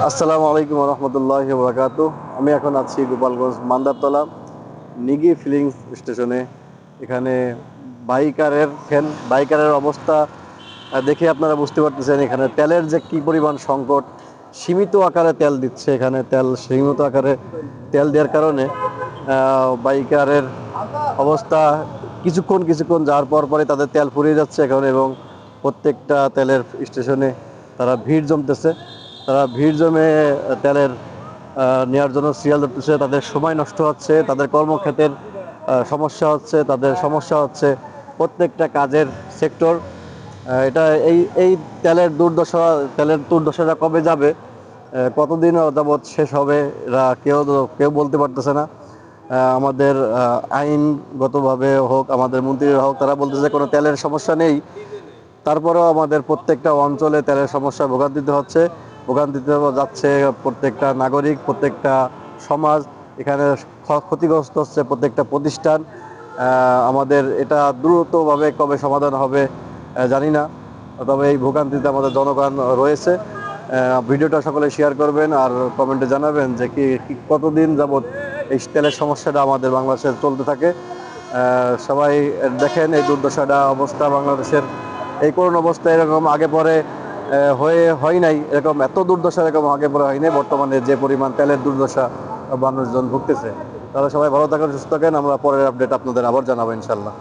আসসালামু আলাইকুম রহমতুল্লাহি বারাকাতুহু। আমি এখন আছি গোপালগঞ্জ মান্দারতলা নিগি ফিলিং স্টেশনে। এখানে বাইকারের অবস্থা দেখে আপনারা বুঝতে পারতেছেন এখানে তেলের যে কি পরিমাণ সংকট। সীমিত আকারে তেল দিচ্ছে, এখানে তেল সীমিত আকারে তেল দেওয়ার কারণে বাইকারের অবস্থা কিছুক্ষণ যাওয়ার পরে তাদের তেল ফুরিয়ে যাচ্ছে এখন, এবং প্রত্যেকটা তেলের স্টেশনে তারা ভিড় জমতেছে। তারা ভিড় জমে তেলের নেওয়ার জন্য সিরিয়াল ধরতেছে। তাদের সময় নষ্ট হচ্ছে, তাদের কর্মক্ষেত্রের সমস্যা হচ্ছে, তাদের সমস্যা হচ্ছে প্রত্যেকটা কাজের সেক্টর। এটা এই এই তেলের দুর্দশাটা কবে যাবে, কতদিন যাবৎ শেষ হবে, এরা কেউ কেউ বলতে পারতেছে না। আমাদের আইনগতভাবে হোক, আমাদের মন্ত্রীরা হোক, তারা বলতেছে কোনো তেলের সমস্যা নেই। তারপরেও আমাদের প্রত্যেকটা অঞ্চলে তেলের সমস্যা ভোগান্তিতে যাচ্ছে প্রত্যেকটা নাগরিক, প্রত্যেকটা সমাজ। এখানে ক্ষতিগ্রস্ত হচ্ছে প্রত্যেকটা প্রতিষ্ঠান। আমাদের এটা দ্রুতভাবে কবে সমাধান হবে জানি না, তবে এই ভোগান্তিতে আমাদের জনগণ রয়েছে। ভিডিওটা সকলে শেয়ার করবেন আর কমেন্টে জানাবেন যে কতদিন যাবৎ এই তেলের সমস্যাটা আমাদের বাংলাদেশে চলতে থাকে। সবাই দেখেন এই দুর্দশাটা অবস্থা বাংলাদেশের। এই করোনা অবস্থা এরকম আগে পরে হয় নাই, এরকম এত দুর্দশা এরকম আগে পরে হয় নাই। বর্তমানে যে পরিমাণ তেলের দুর্দশা মানুষজন ভুগতেছে। তাহলে সবাই ভালো থাকেন, সুস্থ থাকেন। আমরা পরের আপডেট আপনাদের আবার জানাবো ইনশাল্লাহ।